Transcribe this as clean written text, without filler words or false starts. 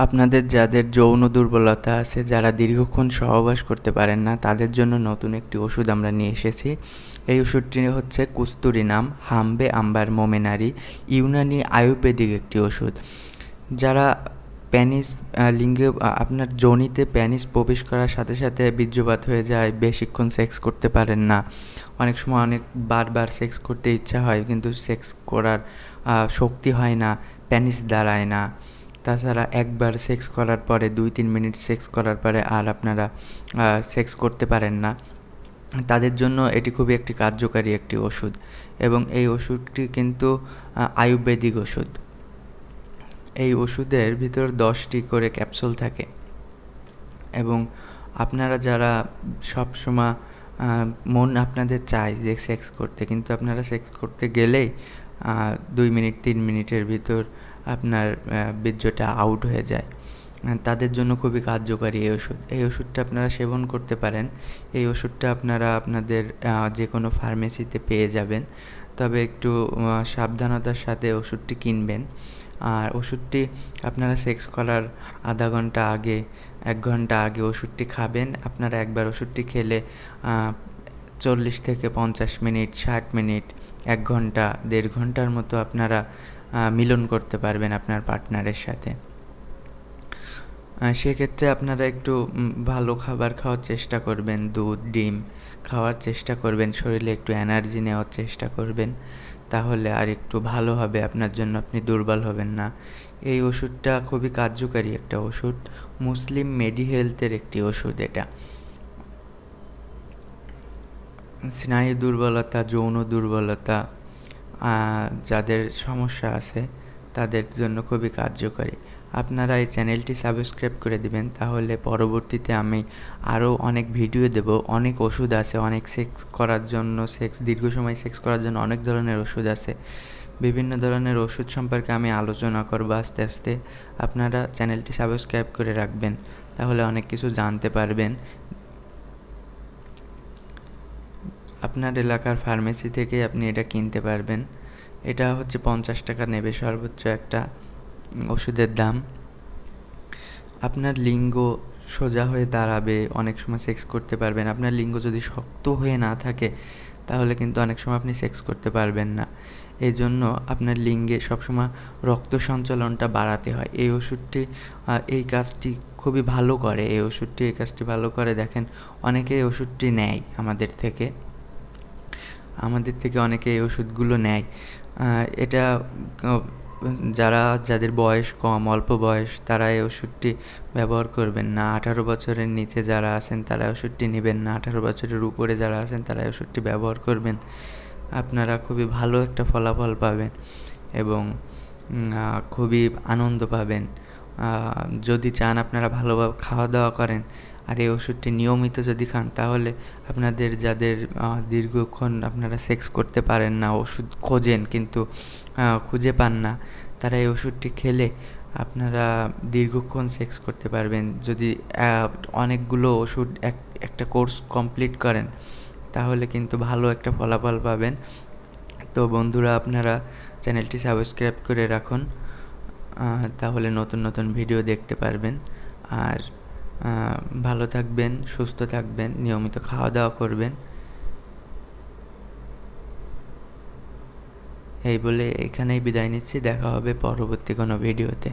আপনাদের যাদের যৌন দুর্বলতা আছে, যারা দীর্ঘক্ষণ সহবাস করতে পারেন না, তাদের জন্য নতুন একটি ওষুধ আমরা নিয়ে এসেছি। এই ওষুধটি হচ্ছে কুস্তুরি নাম হাম্বে আম্বার মোমেনারি, ইউনানি আয়ুর্বেদিক একটি ওষুধ। যারা প্যানিস লিঙ্গে আপনার যোনিতে প্যানিস প্রবেশ করার সাথে সাথে বীর্যপাত হয়ে যায়, বেশিক্ষণ সেক্স করতে পারেন না, অনেক সময় অনেক বারবার সেক্স করতে ইচ্ছা হয় কিন্তু সেক্স করার শক্তি হয় না, প্যানিস দাঁড়ায় না, তাছাড়া একবার সেক্স করার পরে 2-3 মিনিট সেক্স করার পরে আর আপনারা সেক্স করতে পারেন না, তাদের জন্য এটি খুবই একটি কার্যকারী একটি ওষুধ। এবং এই ওষুধটি কিন্তু আয়ুর্বেদিক ওষুধ। এই ওষুধের ভিতর 10টি করে ক্যাপসুল থাকে এবং আপনারা যারা সবসময় মন আপনাদের চায় যে সেক্স করতে, কিন্তু আপনারা সেক্স করতে গেলেই 2 মিনিট 3 মিনিটের ভিতর আপনার বীর্যটা আউট হয়ে যায়, তাদের জন্য খুবই কার্যকারী এই ওষুধ। এই ওষুধটা আপনারা সেবন করতে পারেন। এই ওষুধটা আপনারা আপনাদের যে কোনো ফার্মেসিতে পেয়ে যাবেন, তবে একটু সাবধানতার সাথে ওষুধটি কিনবেন। আর ওষুধটি আপনারা সেক্স করার আধা ঘন্টা আগে 1 ঘন্টা আগে ওষুধটি খাবেন। আপনারা একবার ওষুধটি খেলে 40 থেকে 50 মিনিট, 60 মিনিট, 1 ঘন্টা, 1.5 ঘন্টার মতো আপনারা মিলন করতে পারবেন আপনার পার্টনারের সাথে। সেক্ষেত্রে আপনারা একটু ভালো খাবার খাওয়ার চেষ্টা করবেন, দুধ ডিম খাওয়ার চেষ্টা করবেন, শরীরে একটু এনার্জি নেওয়ার চেষ্টা করবেন, তাহলে আর একটু ভালো হবে আপনার জন্য, আপনি দুর্বল হবেন না। এই ওষুধটা খুবই কার্যকারী একটা ওষুধ, মুসলিম মেডিহেলথের একটি ওষুধ এটা। স্নায়ু দুর্বলতা, যৌন দুর্বলতা যাদের সমস্যা আছে তাদের জন্য খুবই কার্যকারী। আপনারা এই চ্যানেলটি সাবস্ক্রাইব করে দিবেন, তাহলে পরবর্তীতে আমি আরও অনেক ভিডিও দেব। অনেক ওষুধ আছে, অনেক সেক্স করার জন্য, দীর্ঘ সময় সেক্স করার জন্য অনেক ধরনের ওষুধ আছে। বিভিন্ন ধরনের ওষুধ সম্পর্কে আমি আলোচনা করব আস্তে আস্তে। আপনারা চ্যানেলটি সাবস্ক্রাইব করে রাখবেন, তাহলে অনেক কিছু জানতে পারবেন। আপনার এলাকার ফার্মেসি থেকে আপনি এটা কিনতে পারবেন। এটা হচ্ছে 50 টাকা নেবে সর্বোচ্চ একটা ওষুধের দাম। আপনার লিঙ্গ সোজা হয়ে দাঁড়াবে, অনেক সময় সেক্স করতে পারবেন। আপনার লিঙ্গ যদি শক্ত হয়ে না থাকে তাহলে কিন্তু অনেক সময় আপনি সেক্স করতে পারবেন না। এই জন্য আপনার লিঙ্গে সবসময় রক্ত সঞ্চালনটা বাড়াতে হয়। এই ওষুধটি এই কাজটি খুবই ভালো করে। এই ওষুধটি এই কাজটি ভালো করে। দেখেন, অনেকে এই ওষুধটি নেয় আমাদের থেকে অনেকে এই ওষুধগুলো নেয়। এটা যাদের বয়স কম, অল্প বয়স, তারা এই ওষুধটি ব্যবহার করবেন না। 18 বছরের নিচে যারা আছেন তারা ওষুধটি নেবেন না। 18 বছরের উপরে যারা আছেন তারা এই ওষুধটি ব্যবহার করবেন। আপনারা খুবই ভালো একটা ফলাফল পাবেন এবং খুবই আনন্দ পাবেন। যদি চান আপনারা ভালোভাবে খাওয়া দাওয়া করেন আর এই ওষুধটি নিয়মিত যদি খান, তাহলে আপনাদের যাদের দীর্ঘক্ষণ আপনারা সেক্স করতে পারেন না, ওষুধ খোঁজেন কিন্তু খুঁজে পান না, তারা এই ওষুধটি খেলে আপনারা দীর্ঘক্ষণ সেক্স করতে পারবেন। যদি অনেকগুলো ওষুধ একটা কোর্স কমপ্লিট করেন তাহলে কিন্তু ভালো একটা ফলাফল পাবেন। তো বন্ধুরা, আপনারা চ্যানেলটি সাবস্ক্রাইব করে রাখুন, তাহলে নতুন নতুন ভিডিও দেখতে পারবেন। আর ভালো থাকবেন, সুস্থ থাকবেন, নিয়মিত খাওয়া দাওয়া করবেন। এই বলে এখানেই বিদায় নিচ্ছি। দেখা হবে পরবর্তী কোনো ভিডিওতে।